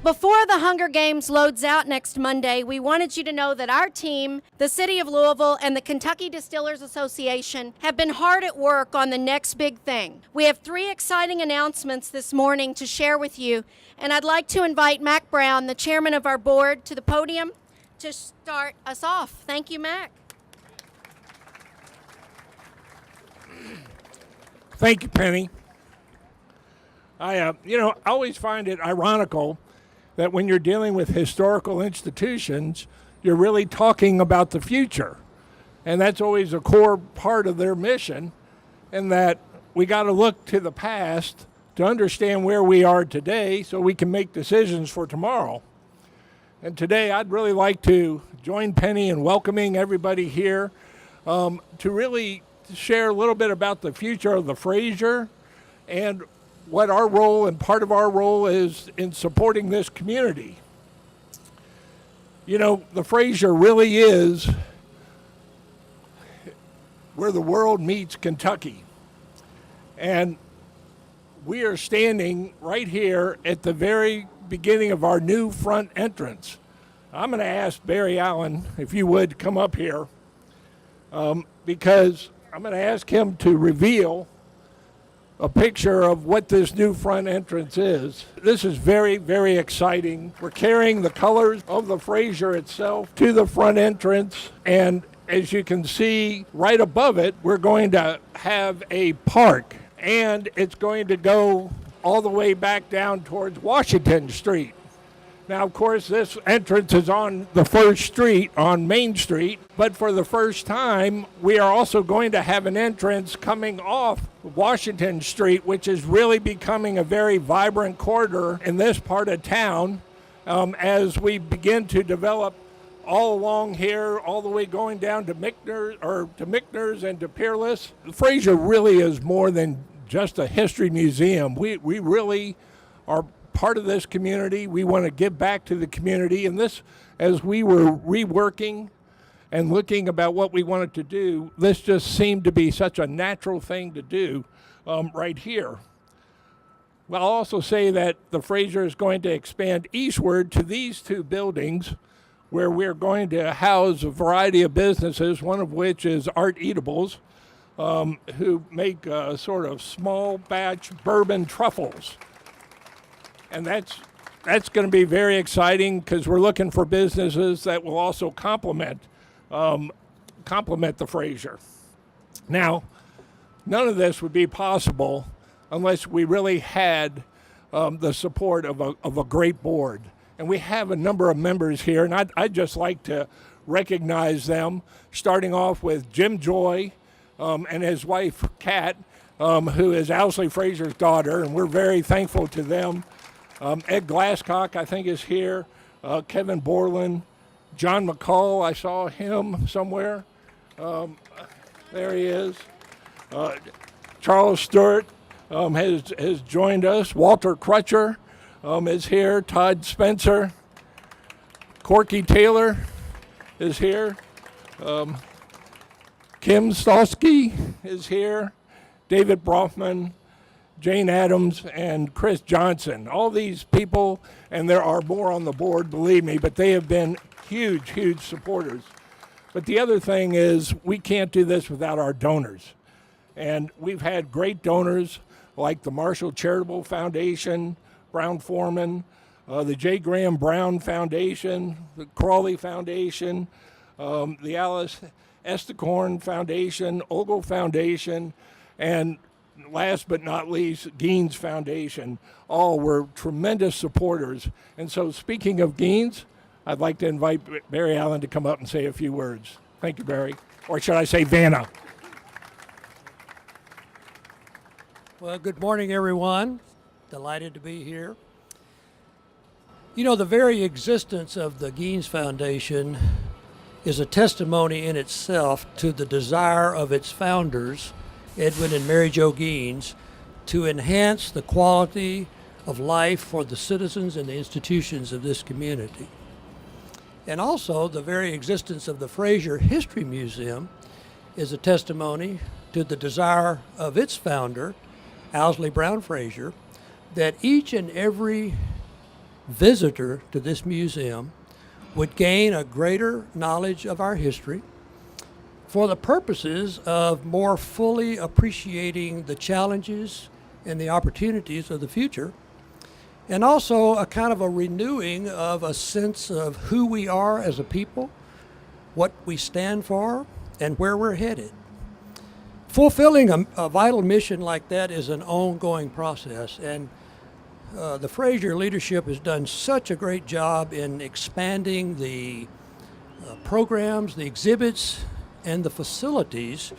Before the Hunger Games loads out next Monday, we wanted you to know that our team, the City of Louisville, and the Kentucky Distillers Association have been hard at work on the next big thing. We have 3 exciting announcements this morning to share with you, and I'd like to invite Mac Brown, the chairman of our board, to the podium to start us off. Thank you, Mac. Thank you, Penny. I always find it ironical that when you're dealing with historical institutions, you're really talking about the future. And that's always a core part of their mission, and that we got to look to the past to understand where we are today so we can make decisions for tomorrow. And today I'd really like to join Penny in welcoming everybody here to really share a little bit about the future of the Frazier and what our role and part of our role is in supporting this community. You know, the Frazier really is where the world meets Kentucky. And we are standing right here at the very beginning of our new front entrance. I'm going to ask Barry Allen, if you would, come up here, because I'm going to ask him to reveal a picture of what this new front entrance is. This is very, very exciting. We're carrying the colors of the Frazier itself to the front entrance, and as you can see right above it, we're going to have a park, and it's going to go all the way back down towards Washington Street. Now, of course, this entrance is on the first street, on Main Street, but for the first time, we are also going to have an entrance coming off Washington Street, which is really becoming a very vibrant corridor in this part of town as we begin to develop all along here, all the way going down to Mickner's and to Peerless. Frazier really is more than just a history museum. We really are part of this community. We want to give back to the community, and this, as we were reworking and looking about what we wanted to do, this just seemed to be such a natural thing to do right here. Well, I'll also say that the Frazier is going to expand eastward to these 2 buildings where we're going to house a variety of businesses, one of which is Art Eatables, who make sort of small batch bourbon truffles. And that's going to be very exciting because we're looking for businesses that will also complement the Frazier. Now, none of this would be possible unless we really had the support of a great board. And we have a number of members here, and I'd just like to recognize them, starting off with Jim Joy and his wife, Kat, who is Owsley Frazier's daughter, and we're very thankful to them. Ed Glasscock, I think, is here. Kevin Borland, John McCall, I saw him somewhere. There he is. Charles Stewart has joined us. Walter Crutcher is here. Todd Spencer. Corky Taylor is here. Kim Stosky is here. David Brofman, Jane Adams, and Chris Johnson. All these people, and there are more on the board, believe me, but they have been huge, huge supporters. But the other thing is we can't do this without our donors. And we've had great donors like the Marshall Charitable Foundation, Brown Forman, the J. Graham Brown Foundation, the Crawley Foundation, the Alice Estecorn Foundation, Ogle Foundation, and last but not least, Geens Foundation. All were tremendous supporters. And so speaking of Geens, I'd like to invite Barry Allen to come up and say a few words. Thank you, Barry. Or should I say Vanna? Well, good morning, everyone. Delighted to be here. You know, the very existence of the Geens Foundation is a testimony in itself to the desire of its founders, Edwin and Mary Jo Geens, to enhance the quality of life for the citizens and the institutions of this community. And also, the very existence of the Frazier History Museum is a testimony to the desire of its founder, Owsley Brown Frazier, that each and every visitor to this museum would gain a greater knowledge of our history for the purposes of more fully appreciating the challenges and the opportunities of the future, and also a kind of a renewing of a sense of who we are as a people, what we stand for, and where we're headed. Fulfilling a vital mission like that is an ongoing process, and the Frazier leadership has done such a great job in expanding the programs, the exhibits, and the facilities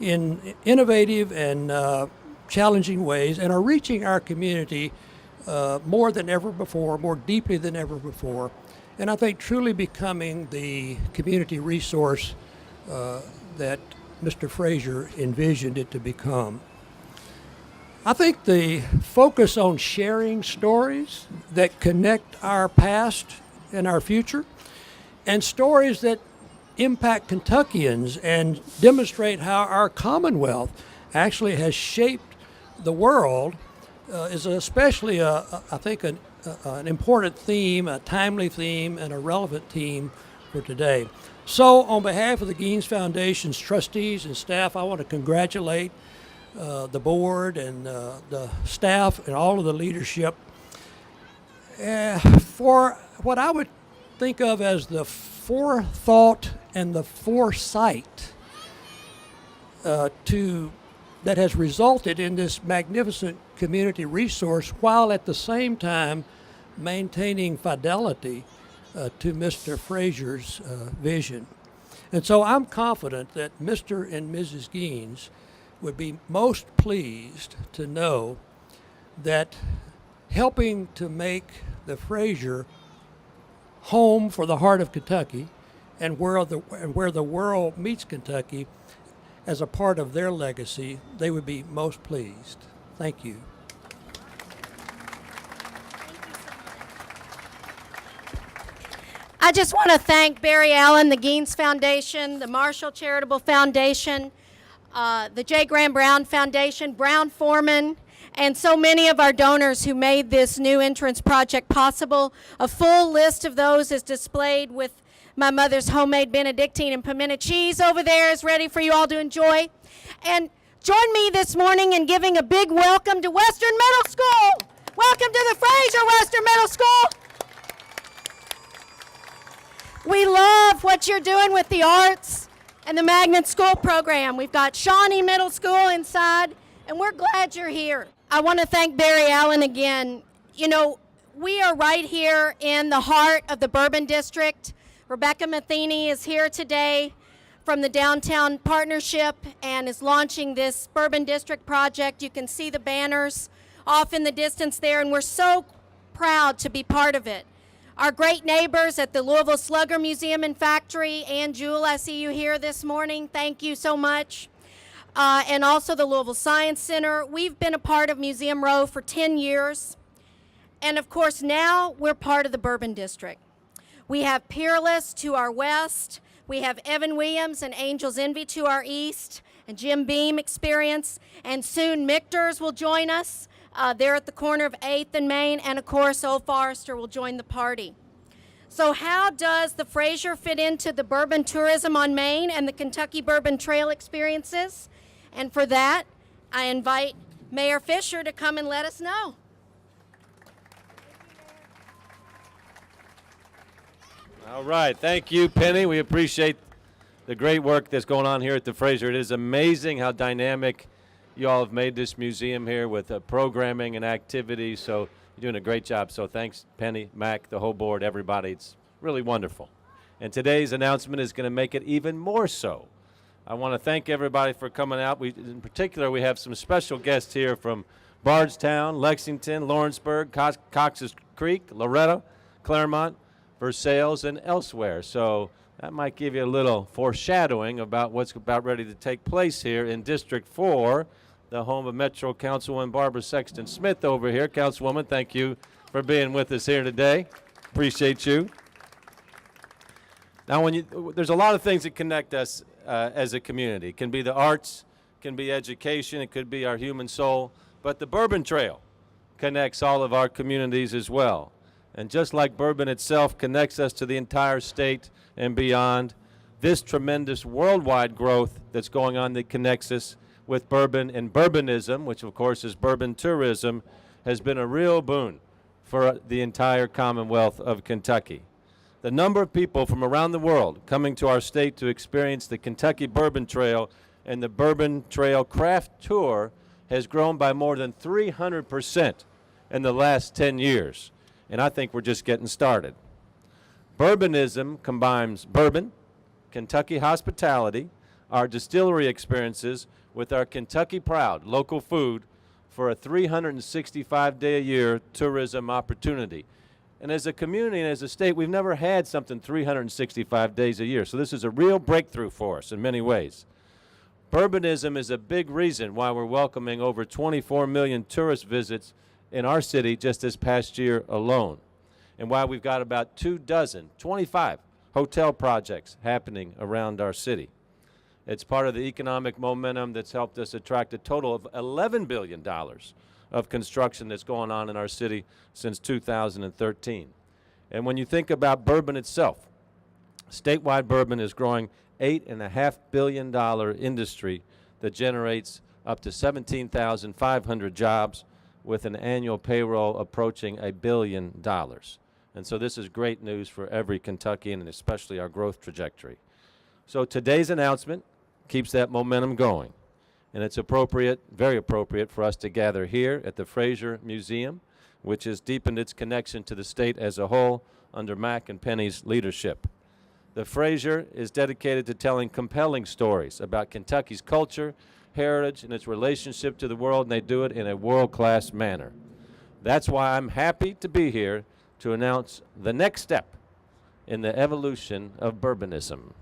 in innovative and challenging ways, and are reaching our community more than ever before, more deeply than ever before, and I think truly becoming the community resource that Mr. Frazier envisioned it to become. I think the focus on sharing stories that connect our past and our future, and stories that impact Kentuckians and demonstrate how our Commonwealth actually has shaped the world, is especially, I think, an important theme, a timely theme, and a relevant theme for today. So on behalf of the Gaines Foundation's trustees and staff, I want to congratulate the board and the staff and all of the leadership for what I would think of as the forethought and the foresight that has resulted in this magnificent community resource, while at the same time maintaining fidelity to Mr. Frazier's vision. And so I'm confident that Mr. and Mrs. Gaines would be most pleased to know that helping to make the Frazier home for the heart of Kentucky and where the world meets Kentucky as a part of their legacy, they would be most pleased. Thank you. I just want to thank Barry Allen, the Gaines Foundation, the Marshall Charitable Foundation, the J. Graham Brown Foundation, Brown Foreman, and so many of our donors who made this new entrance project possible. A full list of those is displayed with my mother's homemade Benedictine and pimento cheese over there is ready for you all to enjoy. And join me this morning in giving a big welcome to Western Middle School. Welcome to the Frazier Western Middle School. We love what you're doing with the arts and the Magnet School program. We've got Shawnee Middle School inside, and we're glad you're here. I want to thank Barry Allen again. You know, we are right here in the heart of the Bourbon District. Rebecca Matheny is here today from the Downtown Partnership and is launching this Bourbon District project. You can see the banners off in the distance there, and we're so proud to be part of it. Our great neighbors at the Louisville Slugger Museum and Factory, Ann Jewell, I see you here this morning. Thank you so much. And also the Louisville Science Center. We've been a part of Museum Row for 10 years. And of course, now we're part of the Bourbon District. We have Peerless to our west. We have Evan Williams and Angel's Envy to our east, and Jim Beam Experience. And soon Michter's will join us. They're at the corner of 8th and Main, and of course, Old Forester will join the party. So how does the Frazier fit into the bourbon tourism on Main and the Kentucky Bourbon Trail experiences? And for that, I invite Mayor Fisher to come and let us know. All right, thank you, Penny. We appreciate the great work that's going on here at the Frazier. It is amazing how dynamic you all have made this museum here with programming and activities, so you're doing a great job. So thanks, Penny, Mac, the whole board, everybody. It's really wonderful. And today's announcement is going to make it even more so. I want to thank everybody for coming out. In particular, we have some special guests here from Bardstown, Lexington, Lawrenceburg, Cox's Creek, Loretto, Claremont, Versailles, and elsewhere. So that might give you a little foreshadowing about what's about ready to take place here in District 4, the home of Metro Councilwoman Barbara Sexton Smith over here. Councilwoman, thank you for being with us here today. Appreciate you. Now, there's a lot of things that connect us as a community. It can be the arts, it can be education, it could be our human soul, but the Bourbon Trail connects all of our communities as well. And just like bourbon itself connects us to the entire state and beyond, this tremendous worldwide growth that's going on that connects us with bourbon and bourbonism, which of course is bourbon tourism, has been a real boon for the entire Commonwealth of Kentucky. The number of people from around the world coming to our state to experience the Kentucky Bourbon Trail and the Bourbon Trail Craft Tour has grown by more than 300% in the last 10 years. And I think we're just getting started. Bourbonism combines bourbon, Kentucky hospitality, our distillery experiences with our Kentucky proud local food for a 365-day-a-year tourism opportunity. And as a community and as a state, we've never had something 365 days a year. So this is a real breakthrough for us in many ways. Bourbonism is a big reason why we're welcoming over 24 million tourist visits in our city just this past year alone, and why we've got about 25 hotel projects happening around our city. It's part of the economic momentum that's helped us attract a total of $11 billion of construction that's going on in our city since 2013. And when you think about bourbon itself, statewide bourbon is growing $8.5 billion industry that generates up to 17,500 jobs with an annual payroll approaching $1 billion. And so this is great news for every Kentuckian and especially our growth trajectory. So today's announcement keeps that momentum going. And it's appropriate, very appropriate for us to gather here at the Frazier Museum, which has deepened its connection to the state as a whole under Mac and Penny's leadership. The Frazier is dedicated to telling compelling stories about Kentucky's culture, heritage, and its relationship to the world, and they do it in a world-class manner. That's why I'm happy to be here to announce the next step in the evolution of bourbonism.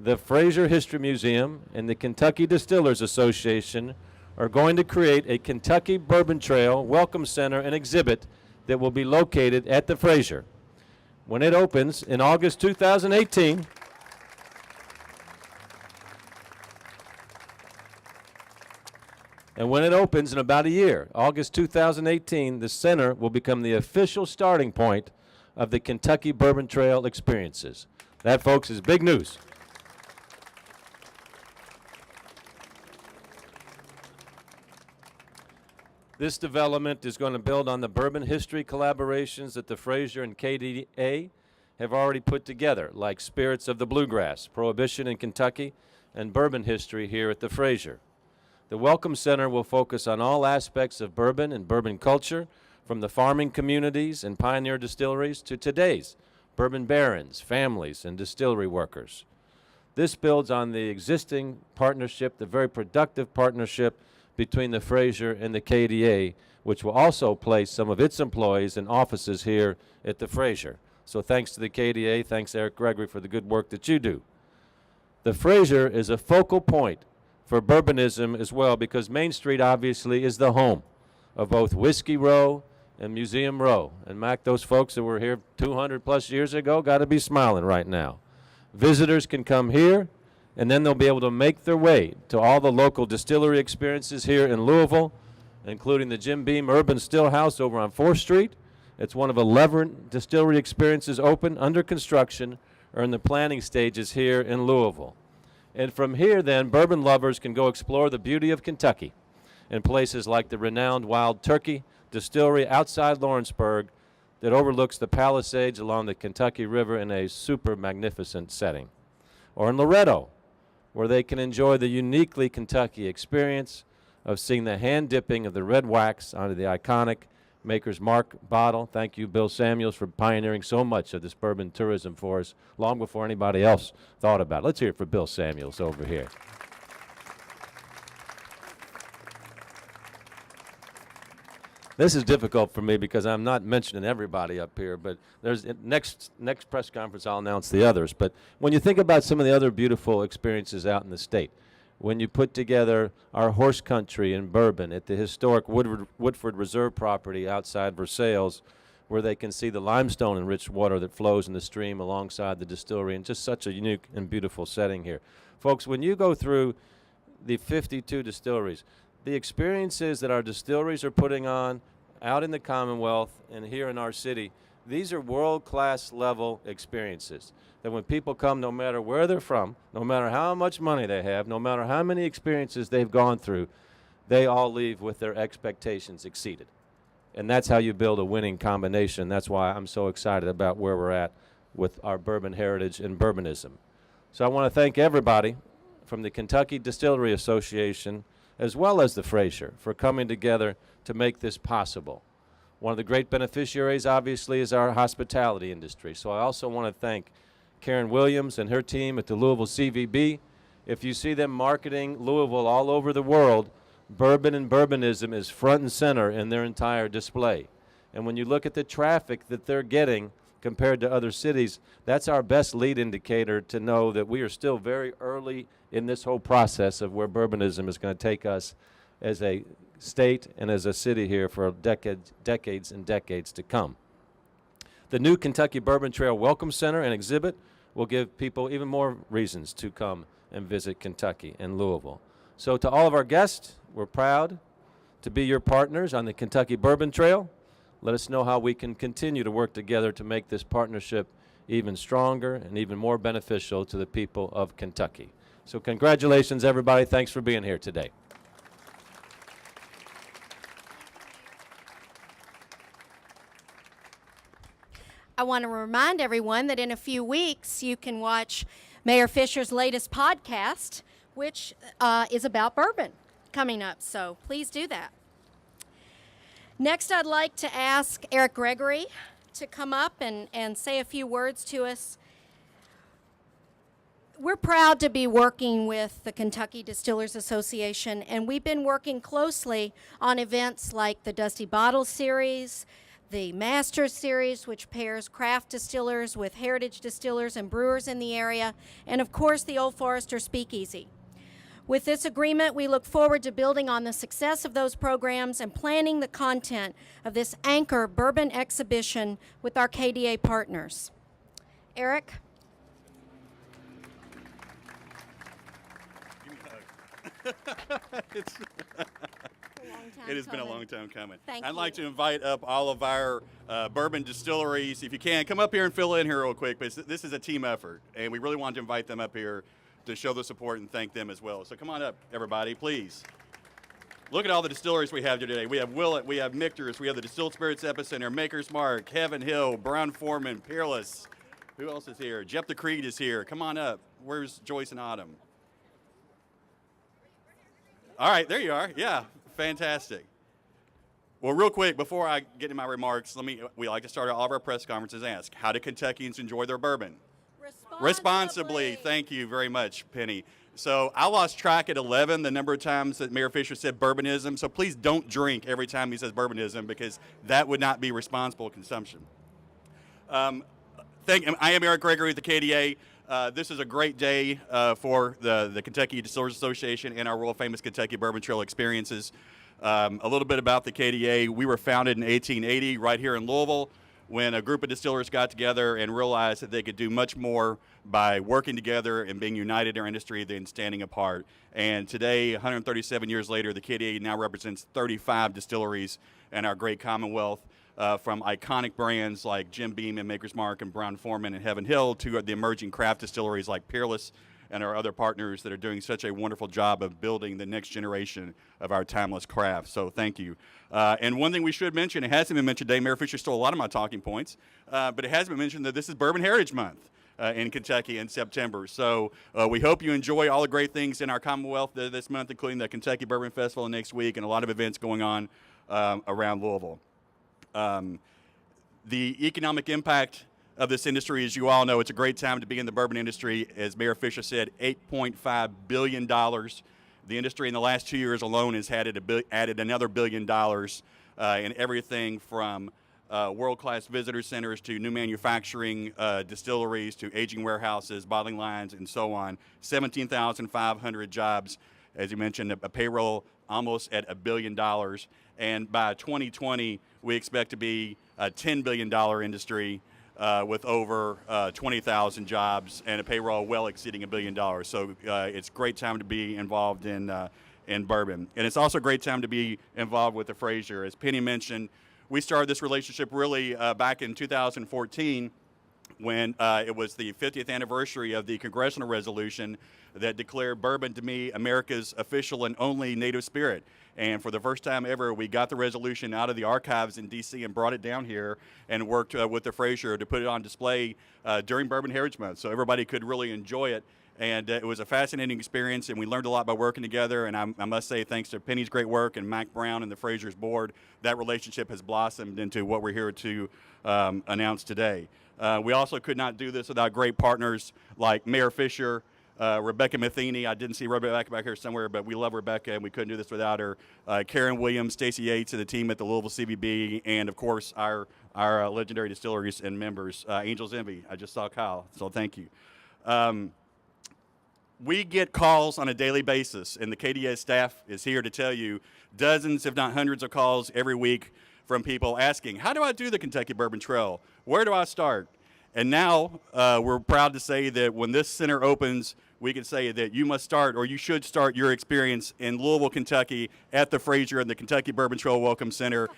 The Frazier History Museum and the Kentucky Distillers Association are going to create a Kentucky Bourbon Trail Welcome Center and exhibit that will be located at the Frazier. When it opens in August 2018, and when it opens in about a year, August 2018, the center will become the official starting point of the Kentucky Bourbon Trail experiences. That, folks, is big news. This development is going to build on the bourbon history collaborations that the Frazier and KDA have already put together, like Spirits of the Bluegrass, Prohibition in Kentucky, and bourbon history here at the Frazier. The Welcome Center will focus on all aspects of bourbon and bourbon culture, from the farming communities and pioneer distilleries to today's bourbon barons, families, and distillery workers. This builds on the existing partnership, the very productive partnership between the Frazier and the KDA, which will also place some of its employees in offices here at the Frazier. So thanks to the KDA, thanks Eric Gregory for the good work that you do. The Frazier is a focal point for bourbonism as well, because Main Street obviously is the home of both Whiskey Row and Museum Row. And Mac, those folks that were here 200 plus years ago got to be smiling right now. Visitors can come here, and then they'll be able to make their way to all the local distillery experiences here in Louisville, including the Jim Beam Urban Still House over on 4th Street. It's one of 11 distillery experiences open, under construction, or in the planning stages here in Louisville. And from here, then, bourbon lovers can go explore the beauty of Kentucky in places like the renowned Wild Turkey Distillery outside Lawrenceburg that overlooks the Palisades along the Kentucky River in a super magnificent setting. Or in Loretto, where they can enjoy the uniquely Kentucky experience of seeing the hand dipping of the red wax onto the iconic Maker's Mark bottle. Thank you, Bill Samuels, for pioneering so much of this bourbon tourism for us long before anybody else thought about it. Let's hear it for Bill Samuels over here. This is difficult for me because I'm not mentioning everybody up here, but there's next press conference I'll announce the others. But when you think about some of the other beautiful experiences out in the state, when you put together our horse country in Bourbon at the historic Woodford Reserve property outside Versailles, where they can see the limestone-enriched water that flows in the stream alongside the distillery, and just such a unique and beautiful setting here. Folks, when you go through the 52 distilleries, the experiences that our distilleries are putting on out in the Commonwealth and here in our city, these are world-class level experiences that when people come, no matter where they're from, no matter how much money they have, no matter how many experiences they've gone through, they all leave with their expectations exceeded. And that's how you build a winning combination. That's why I'm so excited about where we're at with our bourbon heritage and bourbonism. So I want to thank everybody from the Kentucky Distillery Association as well as the Frazier for coming together to make this possible. One of the great beneficiaries, obviously, is our hospitality industry. So I also want to thank Karen Williams and her team at the Louisville CVB. If you see them marketing Louisville all over the world, bourbon and bourbonism is front and center in their entire display. And when you look at the traffic that they're getting compared to other cities, that's our best lead indicator to know that we are still very early in this whole process of where bourbonism is going to take us as a state and as a city here for decades and decades to come. The new Kentucky Bourbon Trail Welcome Center and exhibit will give people even more reasons to come and visit Kentucky and Louisville. So to all of our guests, we're proud to be your partners on the Kentucky Bourbon Trail. Let us know how we can continue to work together to make this partnership even stronger and even more beneficial to the people of Kentucky. So congratulations, everybody. Thanks for being here today. I want to remind everyone that in a few weeks you can watch Mayor Fisher's latest podcast, which is about bourbon coming up. So please do that. Next, I'd like to ask Eric Gregory to come up and say a few words to us. We're proud to be working with the Kentucky Distillers Association, and we've been working closely on events like the Dusty Bottle Series, the Masters Series, which pairs craft distillers with heritage distillers and brewers in the area, and of course the Old Forester Speakeasy. With this agreement, we look forward to building on the success of those programs and planning the content of this anchor bourbon exhibition with our KDA partners. Eric? It has been a long time coming. Thank I'd you. like to invite up all of our bourbon distilleries. If you can, come up here and fill in here real quick. But this is a team effort, and we really want to invite them up here to show the support and thank them as well. So come on up, everybody, please. Look at all the distilleries we have here today. We have Willett, we have Michter's, we have the Distilled Spirits Epicenter, Maker's Mark, Heaven Hill, Brown-Forman, Peerless. Who else is here? Jeff the Creed is here. Come on up. Where's Joyce and Autumn? All right, there you are. Yeah, fantastic. Well, real quick, before I get into my remarks, we like to start all of our press conferences and ask, how do Kentuckians enjoy their bourbon? Responsibly. Thank you very much, Penny. So I lost track at 11 the number of times that Mayor Fisher said bourbonism. So please don't drink every time he says bourbonism, because that would not be responsible consumption. I am Eric Gregory with the KDA. This is a great day for the Kentucky Distillers Association and our world-famous Kentucky Bourbon Trail experiences. A little bit about the KDA. We were founded in 1880 right here in Louisville, when a group of distillers got together and realized that they could do much more by working together and being united in our industry than standing apart. And today, 137 years later, the KDA now represents 35 distilleries in our great Commonwealth, from iconic brands like Jim Beam and Maker's Mark and Brown-Forman and Heaven Hill to the emerging craft distilleries like Peerless and our other partners that are doing such a wonderful job of building the next generation of our timeless craft. So thank you. And one thing we should mention, it hasn't been mentioned today, Mayor Fisher stole a lot of my talking points, but it has been mentioned that this is Bourbon Heritage Month in Kentucky in September. So we hope you enjoy all the great things in our Commonwealth this month, including the Kentucky Bourbon Festival next week and a lot of events going on around Louisville. The economic impact of this industry, as you all know, it's a great time to be in the bourbon industry. As Mayor Fisher said, $8.5 billion. The industry in the last 2 years alone has added another $1 billion in everything from world-class visitor centers to new manufacturing distilleries to aging warehouses, bottling lines, and so on. 17,500 jobs, as you mentioned, a payroll almost at $1 billion. And by 2020, we expect to be a $10 billion industry with over 20,000 jobs and a payroll well exceeding $1 billion. So it's a great time to be involved in bourbon. And it's also a great time to be involved with the Frazier. As Penny mentioned, We started this relationship really back in 2014 when it was the 50th anniversary of the congressional resolution that declared bourbon to be America's official and only native spirit. And for the first time ever, we got the resolution out of the archives in D.C. and brought it down here and worked with the Frazier to put it on display during Bourbon Heritage Month so everybody could really enjoy it. And it was a fascinating experience, and we learned a lot by working together. And I must say, thanks to Penny's great work and Mac Brown and the Frazier's board, that relationship has blossomed into what we're here to announce today. We also could not do this without great partners like Mayor Fisher, Rebecca Matheny. I didn't see Rebecca back here somewhere, but we love Rebecca, and we couldn't do this without her. Karen Williams, Stacy Yates, and the team at the Louisville CVB, and of course our legendary distilleries and members. Angel's Envy. I just saw Kyle, so thank you. We get calls on a daily basis, and the KDS staff is here to tell you dozens, if not hundreds of calls every week from people asking, how do I do the Kentucky Bourbon Trail? Where do I start? And now we're proud to say that when this center opens, we can say that you must start, or you should start your experience in Louisville, Kentucky at the Frazier and the Kentucky Bourbon Trail Welcome Center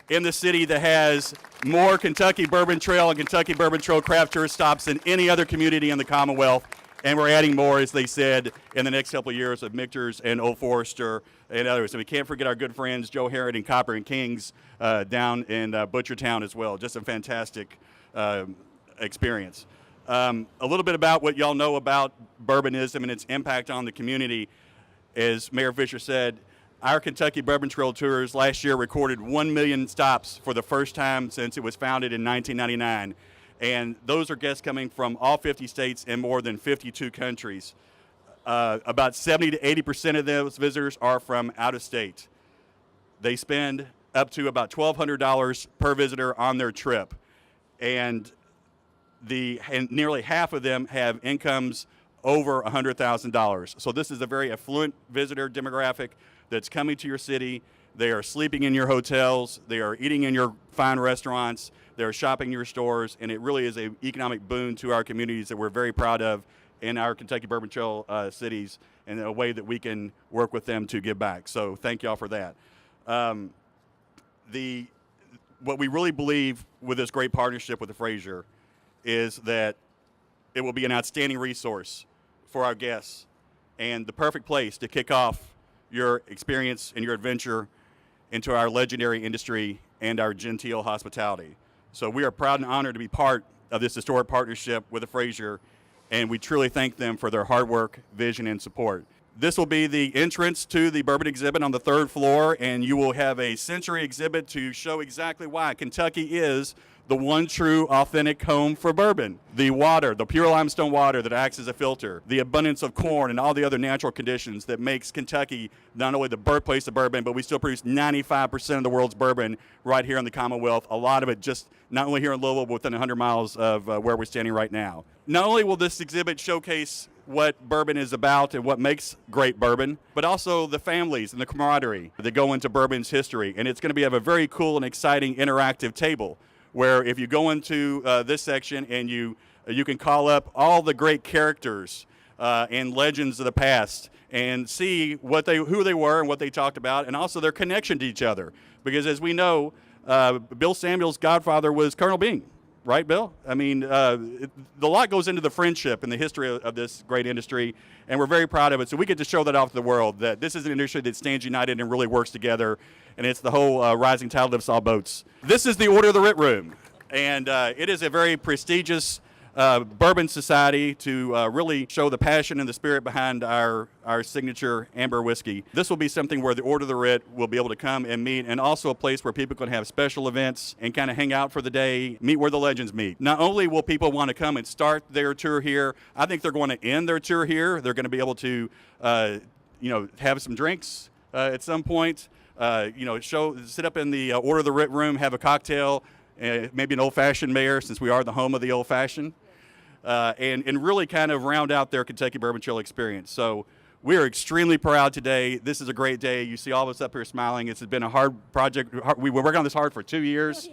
in the city that has more Kentucky Bourbon Trail and Kentucky Bourbon Trail craft tour stops than any other community in the Commonwealth. And we're adding more, as they said, in the next couple of years of Michter's and Old Forester and others. And we can't forget our good friends, Joe Herod and Copper and Kings down in Butchertown as well. Just a fantastic experience. A little bit about what y'all know about bourbonism and its impact on the community. As Mayor Fisher said, our Kentucky Bourbon Trail Tours last year recorded 1 million stops for the first time since it was founded in 1999. And those are guests coming from all 50 states and more than 52 countries. About 70 to 80% of those visitors are from out of state. They spend up to about $1,200 per visitor on their trip. And nearly half of them have incomes over $100,000. So this is a very affluent visitor demographic that's coming to your city. They are sleeping in your hotels. They are eating in your fine restaurants. They're shopping in your stores, and it really is an economic boon to our communities that we're very proud of in our Kentucky Bourbon Trail cities, and a way that we can work with them to give back. So thank y'all for that. What we really believe with this great partnership with the Frazier is that it will be an outstanding resource for our guests and the perfect place to kick off your experience and your adventure into our legendary industry and our genteel hospitality. So we are proud and honored to be part of this historic partnership with the Frazier, and we truly thank them for their hard work, vision, and support. This will be the entrance to the bourbon exhibit on the 3rd floor, and you will have a sensory exhibit to show exactly why Kentucky is the one true authentic home for bourbon. The water, the pure limestone water that acts as a filter, the abundance of corn and all the other natural conditions that makes Kentucky not only the birthplace of bourbon, but we still produce 95% of the world's bourbon right here in the Commonwealth. A lot of it just not only here in Louisville, but within 100 miles of where we're standing right now. Not only will this exhibit showcase what bourbon is about and what makes great bourbon, but also the families and the camaraderie that go into bourbon's history. And it's going to have a very cool and exciting interactive table where if you go into this section and you can call up all the great characters and legends of the past and see who they were and what they talked about, and also their connection to each other. Because as we know, Bill Samuel's godfather was Colonel Byng, right, Bill? I mean, a lot goes into the friendship and the history of this great industry, and we're very proud of it. So we get to show that off to the world, that this is an industry that stands united and really works together, and it's the whole rising tide lifts all boats. This is the Order of the Writ Room, and it is a very prestigious bourbon society to really show the passion and the spirit behind our signature amber whiskey. This will be something where the Order of the Writ will be able to come and meet, and also a place where people can have special events and kind of hang out for the day, meet where the legends meet. Not only will people want to come and start their tour here, I think they're going to end their tour here. They're going to be able to have some drinks at some point, sit up in the Order of the Writ Room, have a cocktail, maybe an old-fashioned, Mayor, since we are the home of the old-fashioned, and really kind of round out their Kentucky Bourbon Trail experience. So we are extremely proud today. This is a great day. You see all of us up here smiling. It's been a hard project. We've been working on this hard for 2 years,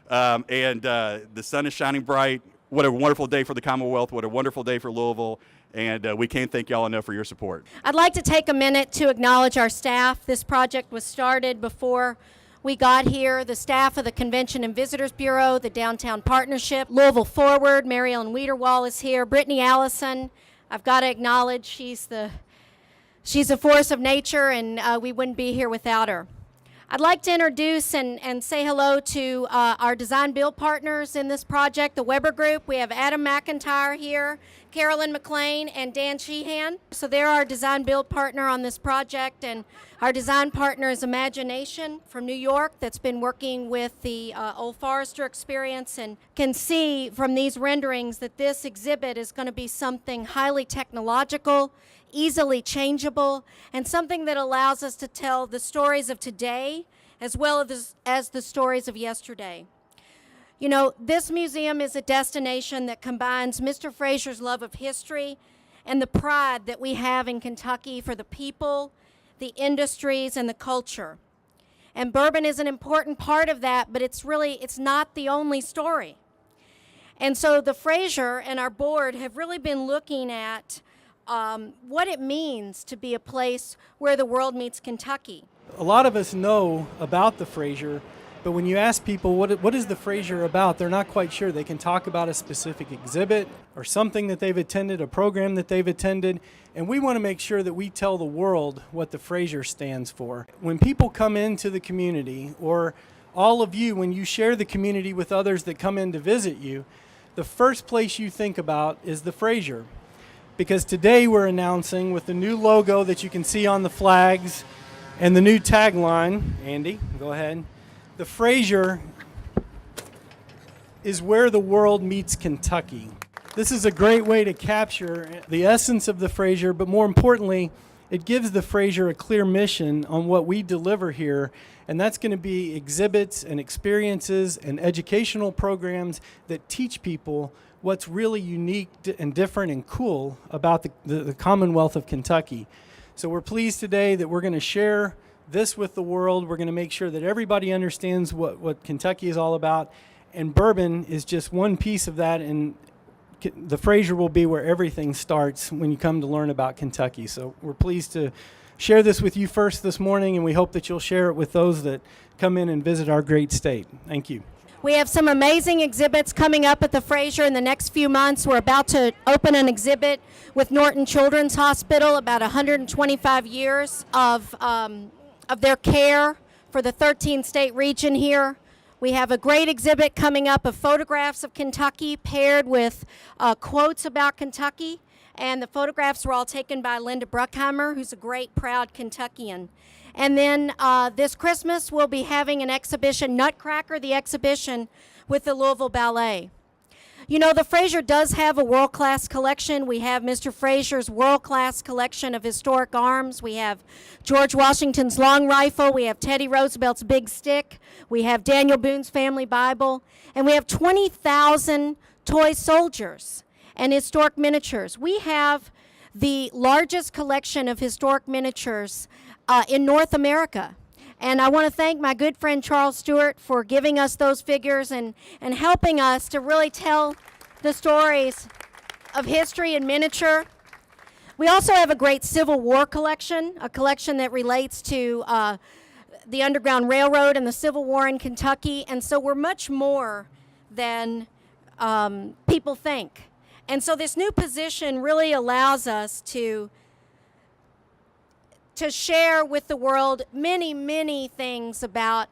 and the sun is shining bright. What a wonderful day for the Commonwealth. What a wonderful day for Louisville. And we can't thank y'all enough for your support. I'd like to take a minute to acknowledge our staff. This project was started before We got here the staff of the Convention and Visitors Bureau, the Downtown Partnership, Louisville Forward, Mary Ellen Wiederwall is here, Brittany Allison. I've got to acknowledge she's a force of nature, and we wouldn't be here without her. I'd like to introduce and say hello to our design build partners in this project, the Weber Group. We have Adam McIntyre here, Carolyn McLean, and Dan Sheehan. So they're our design build partner on this project, and our design partner is Imagination from New York that's been working with the Old Forester experience and can see from these renderings that this exhibit is going to be something highly technological, easily changeable, and something that allows us to tell the stories of today as well as the stories of yesterday. You know, this museum is a destination that combines Mr. Frazier's love of history and the pride that we have in Kentucky for the people, the industries, and the culture. And bourbon is an important part of that, but it's not the only story. And so the Frazier and our board have really been looking at what it means to be a place where the world meets Kentucky. A lot of us know about the Frazier, but when you ask people what is the Frazier about, they're not quite sure. They can talk about a specific exhibit or something that they've attended, a program that they've attended, and we want to make sure that we tell the world what the Frazier stands for. When people come into the community, or all of you, when you share the community with others that come in to visit you, the first place you think about is the Frazier. Because today we're announcing with the new logo that you can see on the flags and the new tagline, Andy, go ahead. The Frazier is where the world meets Kentucky. This is a great way to capture the essence of the Frazier, but more importantly, it gives the Frazier a clear mission on what we deliver here, and that's going to be exhibits and experiences and educational programs that teach people what's really unique and different and cool about the Commonwealth of Kentucky. So we're pleased today that we're going to share this with the world. We're going to make sure that everybody understands what Kentucky is all about, and bourbon is just one piece of that, and the Frazier will be where everything starts when you come to learn about Kentucky. So we're pleased to share this with you first this morning, and we hope that you'll share it with those that come in and visit our great state. Thank you. We have some amazing exhibits coming up at the Frazier in the next few months. We're about to open an exhibit with Norton Children's Hospital, about 125 years of their care for the 13-state region here. We have a great exhibit coming up of photographs of Kentucky paired with quotes about Kentucky. And the photographs were all taken by Linda Bruckheimer, who's a great, proud Kentuckian. And then this Christmas, we'll be having an exhibition, Nutcracker, the exhibition, with the Louisville Ballet. You know, the Frazier does have a world-class collection. We have Mr. Frazier's world-class collection of historic arms. We have George Washington's long rifle. We have Teddy Roosevelt's big stick. We have Daniel Boone's family Bible. And we have 20,000 toy soldiers and historic miniatures. We have the largest collection of historic miniatures in North America. And I want to thank my good friend Charles Stewart for giving us those figures and helping us to really tell the stories of history in miniature. We also have a great Civil War collection, a collection that relates to the Underground Railroad and the Civil War in Kentucky. And so we're much more than people think. And so this new position really allows us to share with the world many, many things about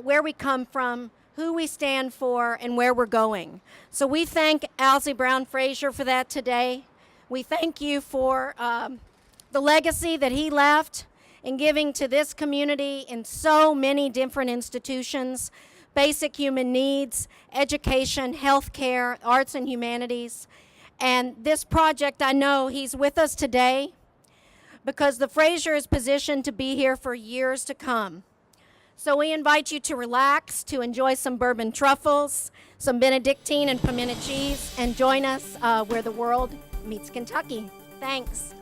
where we come from, who we stand for, and where we're going. So we thank Alzie Brown Frazier for that today. We thank you for the legacy that he left in giving to this community in so many different institutions, basic human needs, education, healthcare, arts and humanities. And this project, I know he's with us today because the Frazier is positioned to be here for years to come. So we invite you to relax, to enjoy some bourbon truffles, some Benedictine and pimento cheese, and join us where the world meets Kentucky. Thanks.